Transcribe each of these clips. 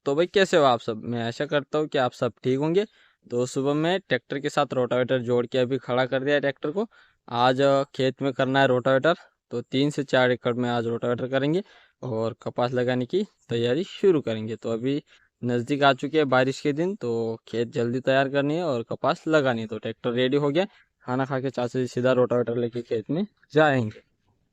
तो भाई कैसे हो आप सब। मैं आशा करता हूँ कि आप सब ठीक होंगे। तो सुबह में ट्रैक्टर के साथ रोटावेटर जोड़ के अभी खड़ा कर दिया है ट्रैक्टर को। आज खेत में करना है रोटावेटर। तो 3 से 4 एकड़ में आज रोटावेटर करेंगे और कपास लगाने की तैयारी शुरू करेंगे। तो अभी नज़दीक आ चुके हैं बारिश के दिन, तो खेत जल्दी तैयार करनी है और कपास लगानी है। तो ट्रैक्टर रेडी हो गया। खाना खा के चाचा जी सीधा रोटावेटर लेके खेत में जाएंगे।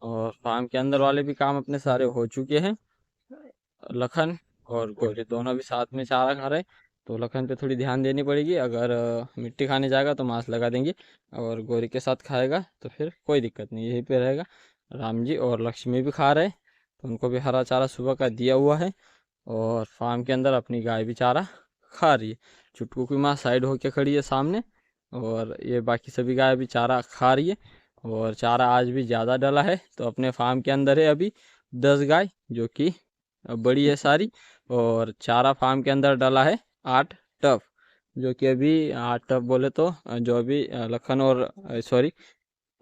और फार्म के अंदर वाले भी काम अपने सारे हो चुके हैं। लखन और गोरे दोनों भी साथ में चारा खा रहे हैं। तो लखन पे थोड़ी ध्यान देनी पड़ेगी। अगर मिट्टी खाने जाएगा तो मांस लगा देंगे, और गोरे के साथ खाएगा तो फिर कोई दिक्कत नहीं, यहीं पे रहेगा। राम जी और लक्ष्मी भी खा रहे हैं, तो उनको भी हरा चारा सुबह का दिया हुआ है। और फार्म के अंदर अपनी गाय भी चारा खा रही है। चुटकू की माँ साइड होके खड़ी है सामने, और ये बाकी सभी गाय भी चारा खा रही है। और चारा आज भी ज़्यादा डला है, तो अपने फार्म के अंदर है अभी 10 गाय, जो कि बड़ी है सारी। और चारा फार्म के अंदर डाला है 8 टब, जो कि अभी 8 टब बोले तो जो अभी लखन और सॉरी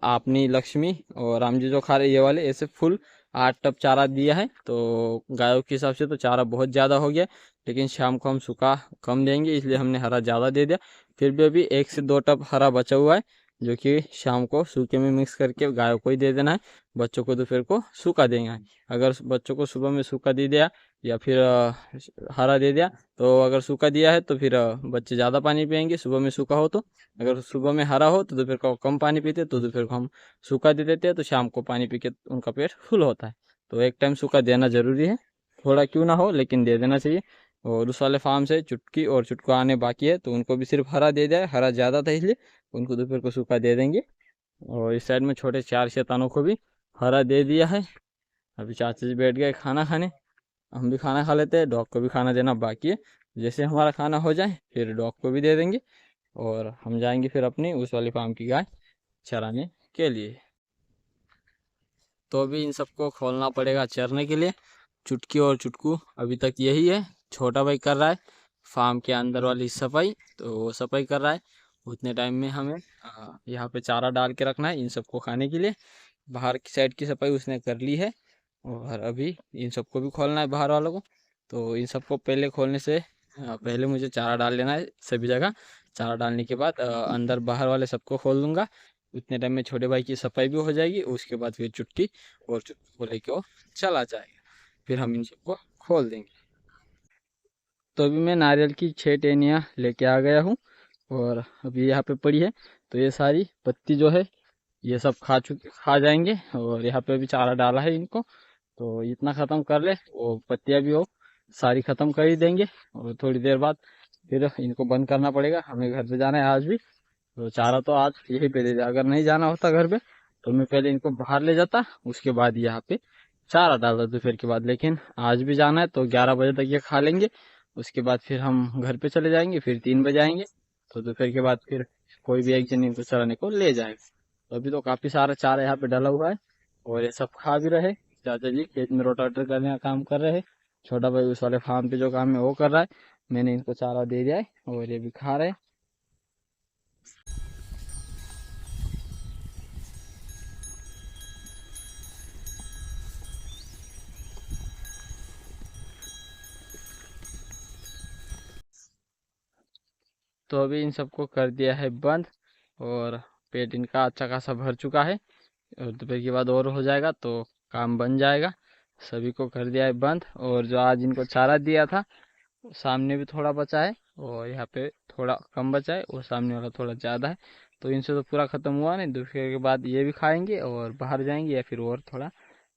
आपनी लक्ष्मी और राम जी जो खा रहे ये वाले, ऐसे फुल 8 टब चारा दिया है। तो गायों के हिसाब से तो चारा बहुत ज़्यादा हो गया, लेकिन शाम को हम सूखा कम देंगे, इसलिए हमने हरा ज़्यादा दे दिया। फिर भी अभी 1 से 2 टब हरा बचा हुआ है, जो कि शाम को सूखे में मिक्स करके गायों को ही दे देना है। बच्चों को दोपहर को सूखा देंगे। अगर बच्चों को सुबह में सूखा दे दिया या फिर हरा दे दिया, तो अगर सूखा दिया है तो फिर बच्चे ज़्यादा पानी पियेंगे सुबह में सूखा हो तो। अगर सुबह में हरा हो तो दोपहर को कम पानी पीते, तो दोपहर को हम सूखा दे देते हैं, तो शाम को पानी पी के उनका पेट फुल होता है। तो एक टाइम सूखा देना ज़रूरी है, थोड़ा क्यों ना हो लेकिन दे देना चाहिए। और उस वाले फार्म से चुटकी और चुटकू आने बाकी है, तो उनको भी सिर्फ हरा दे दिया है। हरा ज़्यादा था इसलिए उनको दोपहर को सूखा दे देंगे। और इस साइड में छोटे 4 शैतानों को भी हरा दे दिया है। अभी चाचा जी बैठ गए खाना खाने, हम भी खाना खा लेते हैं। डॉग को भी खाना देना बाकी है। जैसे हमारा खाना हो जाए फिर डॉग को भी दे देंगे, और हम जाएंगे फिर अपनी उस वाली फार्म की गाय चराने के लिए। तो अभी इन सबको खोलना पड़ेगा चरने के लिए। चुटकी और चुटकू अभी तक यही है। छोटा भाई कर रहा है फार्म के अंदर वाली सफाई, तो वो सफाई कर रहा है। उतने टाइम में हमें यहाँ पे चारा डाल के रखना है इन सबको खाने के लिए। बाहर की साइड की सफाई उसने कर ली है, और अभी इन सबको भी खोलना है बाहर वालों को। तो इन सबको पहले खोलने से पहले मुझे चारा डाल लेना है सभी जगह। चारा डालने के बाद अंदर बाहर वाले सबको खोल दूंगा। उतने टाइम में छोटे भाई की सफाई भी हो जाएगी। उसके बाद फिर चुट्टी और चुट्टू को लेके वो चला जाएगा, फिर हम इन सबको खोल देंगे। तो अभी मैं नारियल की 6 टहनियाँ लेके आ गया हूँ, और अभी यहाँ पे पड़ी है। तो ये सारी पत्ती जो है ये सब खा जाएंगे। और यहाँ पे अभी चारा डाला है इनको, तो इतना ख़त्म कर ले, वो पत्तियाँ भी हो सारी ख़त्म कर ही देंगे। और थोड़ी देर बाद फिर इनको बंद करना पड़ेगा, हमें घर पे जाना है आज भी। तो चारा तो आज यहीं पे दे दिया। अगर नहीं जाना होता घर पे तो मैं पहले इनको बाहर ले जाता, उसके बाद यहाँ पे चारा डालता दोपहर के बाद। लेकिन आज भी जाना है तो 11 बजे तक ये खा लेंगे। उसके बाद फिर हम घर पे चले जाएंगे, फिर 3 बजे आएंगे। तो दोपहर के बाद फिर कोई भी एक जन इनको चराने को ले जाएगा। तो अभी तो काफ़ी सारा चारा यहाँ पे डाला हुआ है, और ये सब खा भी रहे। चाचा जी खेत में रोटावेटर करने का काम कर रहे हैं। छोटा भाई उस वाले फार्म पे जो काम है वो कर रहा है। मैंने इनको चारा दे दिया है और ये भी खा रहे हैं। तो अभी इन सबको कर दिया है बंद, और पेट इनका अच्छा खासा भर चुका है। और दोपहर के बाद और हो जाएगा तो काम बन जाएगा। सभी को कर दिया है बंद। और जो आज इनको चारा दिया था सामने भी थोड़ा बचा है, और यहाँ पे थोड़ा कम बचा है, और सामने वाला थोड़ा ज़्यादा है। तो इनसे तो पूरा ख़त्म हुआ नहीं, दोपहर के बाद ये भी खाएंगे और बाहर जाएंगे, या फिर और थोड़ा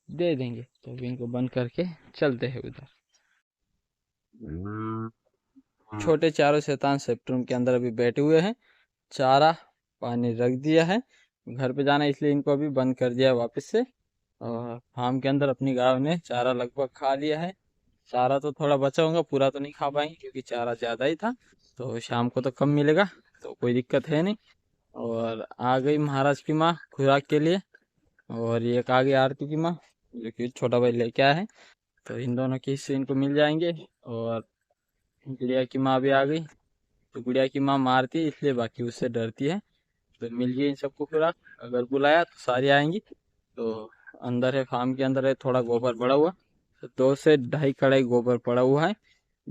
दे देंगे। तो अभी इनको बंद करके चलते हैं उधर। छोटे चारों शैतान सेप्टरूम के अंदर अभी बैठे हुए हैं। चारा पानी रख दिया है, घर पे जाना है इसलिए इनको अभी बंद कर दिया है वापस से। और फार्म के अंदर अपनी गायों ने चारा लगभग खा लिया है। चारा तो थोड़ा बचा होगा, पूरा तो नहीं खा पाएंगे क्योंकि चारा ज़्यादा ही था। तो शाम को तो कम मिलेगा, तो कोई दिक्कत है नहीं। और आ गई महाराज की माँ खुराक के लिए, और एक आ गई आरती की माँ, जो कि छोटा भाई लेके आया है। तो इन दोनों के हिस्से इनको मिल जाएंगे। और गुड़िया की माँ भी आ गई। तो गुड़िया की माँ मारती है इसलिए बाकी उससे डरती है। तो मिल गई इन सबको खुराक। अगर बुलाया तो सारी आएंगी। तो अंदर है, फार्म के अंदर है, थोड़ा गोबर पड़ा हुआ, तो 2 से ढाई कड़ाई गोबर पड़ा हुआ है,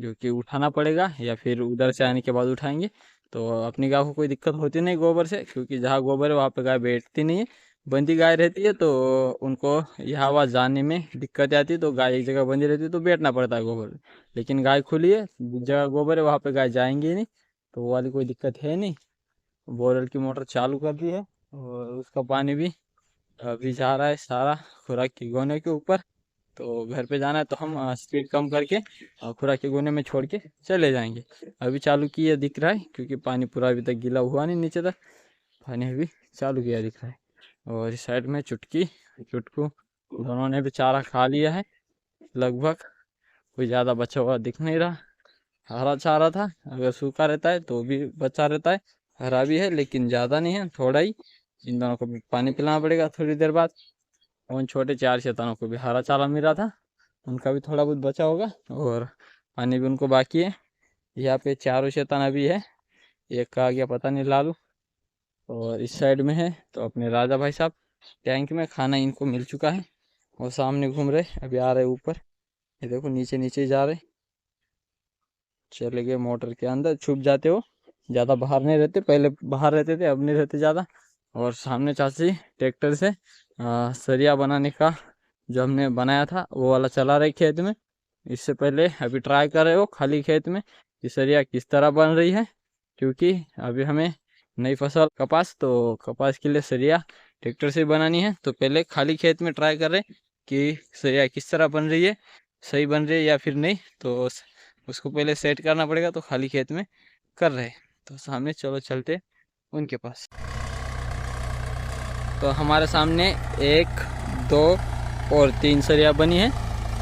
जो कि उठाना पड़ेगा या फिर उधर से आने के बाद उठाएंगे। तो अपनी गाय को कोई दिक्कत होती नहीं गोबर से, क्योंकि जहाँ गोबर है वहाँ पे गाय बैठती नहीं है, बंदी गाय रहती है, तो उनको यहाँ वहाँ जाने में दिक्कत आती है। तो गाय एक जगह बंदी रहती है तो बैठना पड़ता है गोबर में। लेकिन गाय खुली है, जिस जगह गोबर है वहाँ पे गाय जाएंगी ही नहीं, तो वो वाली कोई दिक्कत है नहीं। बोरवेल की मोटर चालू कर दी है और उसका पानी भी अभी जा रहा है सारा खुराक के गोने के ऊपर। तो घर पे जाना है तो हम स्पीड कम करके खुराक के गोने में छोड़ के चले जाएंगे। अभी चालू किया दिख रहा है, क्योंकि पानी पूरा अभी तक गीला हुआ नहीं नीचे तक, पानी अभी चालू किया दिख रहा है। और इस साइड में चुटकी चुटकू दोनों ने भी चारा खा लिया है लगभग, कोई ज़्यादा बचा हुआ दिख नहीं रहा। हरा चारा था, अगर सूखा रहता है तो भी बचा रहता है, हरा भी है लेकिन ज़्यादा नहीं है, थोड़ा ही। इन दोनों को भी पानी पिलाना पड़ेगा थोड़ी देर बाद। उन छोटे 4 शैतानों को भी हरा चारा मिल रहा था, उनका भी थोड़ा बहुत बचा होगा और पानी भी उनको बाकी है। यहाँ पे 4 शैतान अभी है, एक का आ गया पता नहीं लालू। और इस साइड में है तो अपने राजा भाई साहब टैंक में, खाना इनको मिल चुका है, वो सामने घूम रहे, अभी आ रहे ऊपर। ये देखो नीचे नीचे जा रहे, चले गए मोटर के अंदर, छुप जाते हो, ज़्यादा बाहर नहीं रहते, पहले बाहर रहते थे अब नहीं रहते ज़्यादा। और सामने चाची ट्रैक्टर से सरिया बनाने का जो हमने बनाया था वो वाला चला रहे खेत में। इससे पहले अभी ट्राई कर रहे हो खाली खेत में कि सरिया किस तरह बन रही है, क्योंकि अभी हमें नई फसल कपास, तो कपास के लिए सरिया ट्रैक्टर से बनानी है। तो पहले खाली खेत में ट्राई कर रहे कि सरिया किस तरह बन रही है, सही बन रही है या फिर नहीं। तो उसको पहले सेट करना पड़ेगा, तो खाली खेत में कर रहे। तो सामने चलो चलते उनके पास। तो हमारे सामने 1 2 और 3 सरिया बनी है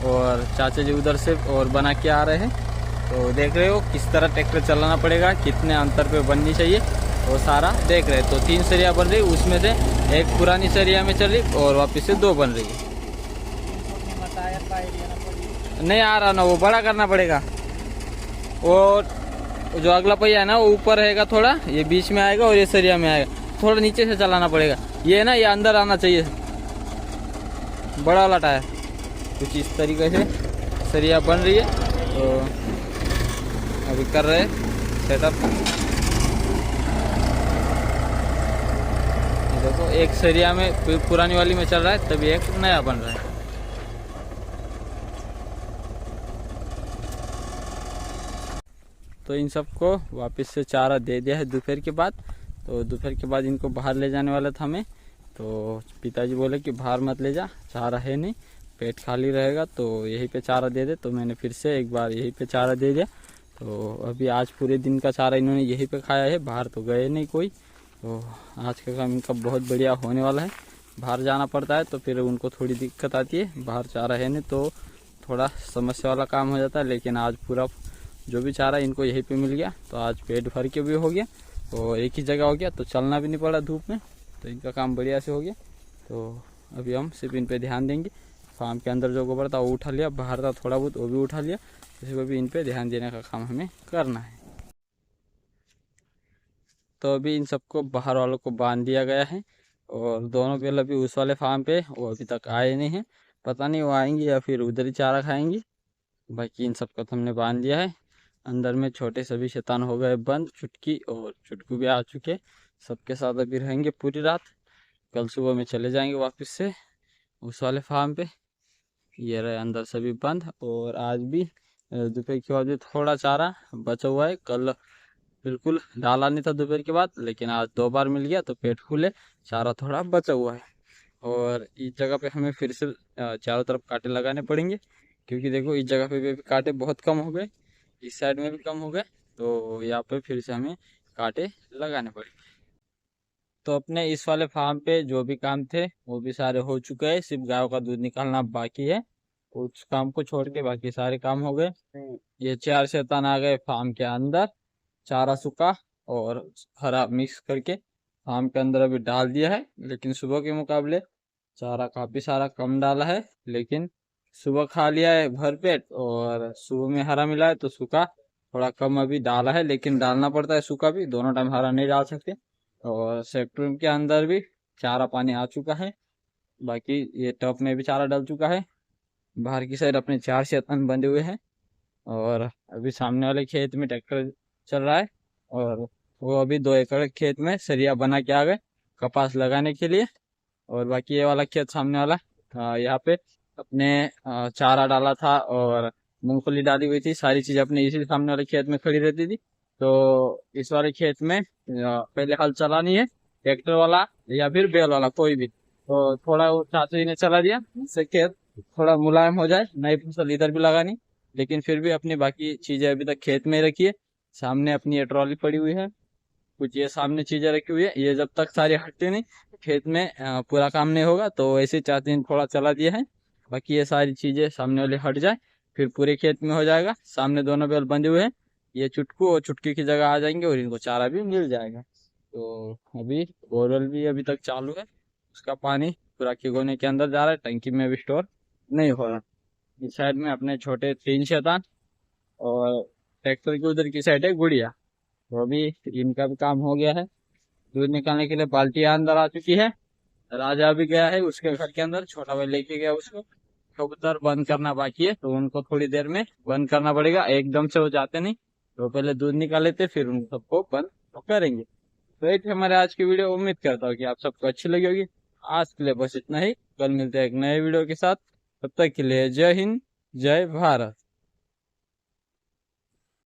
और चाचा जी उधर से और बना के आ रहे हैं। तो देख रहे हो किस तरह ट्रैक्टर चलाना पड़ेगा, कितने अंतर पे बननी चाहिए, वो सारा देख रहे। तो 3 सरिया बन रही, उसमें से एक पुरानी सरिया में चली और वापस से 2 बन रही है। नहीं आ रहा ना, वो बड़ा करना पड़ेगा। और जो अगला पहिया है ना वो ऊपर रहेगा थोड़ा, ये बीच में आएगा और ये सरिया में आएगा, थोड़ा नीचे से चलाना पड़ेगा। ये ना ये अंदर आना चाहिए बड़ा वाला टायर। कुछ इस तरीके से सरिया बन रही है, तो अभी कर रहे सेटअप। देखो एक सरिया में पुरानी वाली में चल रहा है, तभी एक नया बन रहा है। तो इन सबको वापस से चारा दे दिया है दोपहर के बाद। तो दोपहर के बाद इनको बाहर ले जाने वाला था मैं, तो पिताजी बोले कि बाहर मत ले जा, चारा है नहीं, पेट खाली रहेगा, तो यहीं पे चारा दे दे। तो मैंने फिर से एक बार यहीं पे चारा दे दिया। तो अभी आज पूरे दिन का चारा इन्होंने यहीं पे खाया है, बाहर तो गए नहीं कोई। तो आज का काम इनका बहुत बढ़िया होने वाला है। बाहर जाना पड़ता है तो फिर उनको थोड़ी दिक्कत आती है, बाहर चारा है नहीं तो थोड़ा समस्या वाला काम हो जाता है। लेकिन आज पूरा जो भी चारा इनको यहीं पे मिल गया, तो आज पेट भर के भी हो गया और एक ही जगह हो गया, तो चलना भी नहीं पड़ा धूप में, तो इनका काम बढ़िया से हो गया। तो अभी हम सिर्फ इन पे ध्यान देंगे। फार्म के अंदर जो गोबर था वो उठा लिया, बाहर था थोड़ा बहुत वो भी उठा लिया, तो अभी इन पे ध्यान देने का काम हमें करना है। तो अभी इन सबको बाहर वालों को बांध दिया गया है और दोनों बैल अभी उस वाले फार्म पे वो अभी तक आए नहीं हैं, पता नहीं वो आएंगे या फिर उधर ही चारा खाएंगे। बाकी इन सबको तो हमने बांध दिया है। अंदर में छोटे सभी शैतान हो गए बंद, चुटकी और चुटकू भी आ चुके, सबके साथ अभी रहेंगे पूरी रात। कल सुबह में चले जाएंगे वापस से उस वाले फार्म पे। ये रहे अंदर सभी बंद। और आज भी दोपहर के बाद भी थोड़ा चारा बचा हुआ है, कल बिल्कुल डाला नहीं था दोपहर के बाद, लेकिन आज 2 बार मिल गया तो पेट फूले, चारा थोड़ा बचा हुआ है। और इस जगह पे हमें फिर से चारों तरफ कांटे लगाने पड़ेंगे, क्योंकि देखो इस जगह पे भी कांटे बहुत कम हो गए, इस साइड में भी कम हो गए, तो यहाँ पे फिर से हमें कांटे लगाने पड़ेंगे। तो अपने इस वाले फार्म पे जो भी काम थे वो भी सारे हो चुके हैं, सिर्फ गायों का दूध निकालना बाकी है। उस काम को छोड़ के बाकी सारे काम हो गए। ये 4 शैतान आ गए फार्म के अंदर, चारा सूखा और हरा मिक्स करके फार्म के अंदर अभी डाल दिया है। लेकिन सुबह के मुकाबले चारा काफी सारा कम डाला है, लेकिन सुबह खा लिया है भर पेट और सुबह में हरा मिला है, तो सूखा थोड़ा कम अभी डाला है, लेकिन डालना पड़ता है सूखा भी, दोनों टाइम हरा नहीं डाल सकते। और सेक्टर के अंदर भी चारा पानी आ चुका है, बाकी ये टब में भी चारा डल चुका है। बाहर की साइड अपने 4 शैतान बंधे हुए हैं और अभी सामने वाले खेत में ट्रैक्टर चल रहा है और वो अभी 2 एकड़ खेत में सरिया बना के आ गए कपास लगाने के लिए। और बाकी ये वाला खेत सामने वाला यहाँ पे अपने चारा डाला था और मूंगफली डाली हुई थी, सारी चीज अपने इसी सामने वाले खेत में खड़ी रहती थी। तो इस वाले खेत में पहले हल चलानी है, ट्रैक्टर वाला या फिर बैल वाला कोई भी। तो थोड़ा वो चाचू जी ने चला दिया, इससे खेत थोड़ा मुलायम हो जाए, नई फसल इधर भी लगानी। लेकिन फिर भी अपनी बाकी चीजें अभी तक खेत में रखी है। सामने अपनी ये ट्रॉली पड़ी हुई है, कुछ ये सामने चीजें रखी हुई है, ये जब तक सारी हटती नहीं खेत में पूरा काम नहीं होगा। तो ऐसे चाचा ने थोड़ा चला दिया है, बाकी ये सारी चीजें सामने वाले हट जाए फिर पूरे खेत में हो जाएगा। सामने दोनों बैल बंधे हुए हैं, ये चुटकू और चुटकी की जगह आ जाएंगे और इनको चारा भी मिल जाएगा। तो अभी बोरवेल भी अभी तक चालू है, उसका पानी पूरा खिगोने के अंदर जा रहा है, टंकी में भी स्टोर नहीं हो रहा। इस साइड में अपने छोटे 3 शैतान और ट्रैक्टर की उधर की साइड है गुड़िया। तो अभी इनका भी काम हो गया है, दूध निकालने के लिए बाल्टियां अंदर आ चुकी है। राजा भी गया है उसके घर के अंदर, छोटा भाई लेके गया उसको। कबूतर बंद करना बाकी है, तो उनको थोड़ी देर में बंद करना पड़ेगा, एकदम से वो जाते नहीं। तो पहले दूध निकाल लेते फिर उन सबको बंद तो करेंगे। तो ये थी हमारे आज की वीडियो, उम्मीद करता हूँ कि आप सबको अच्छी लगी होगी। आज के लिए बस इतना ही, कल मिलते हैं एक नए वीडियो के साथ। तब तक के लिए जय हिंद, जय भारत।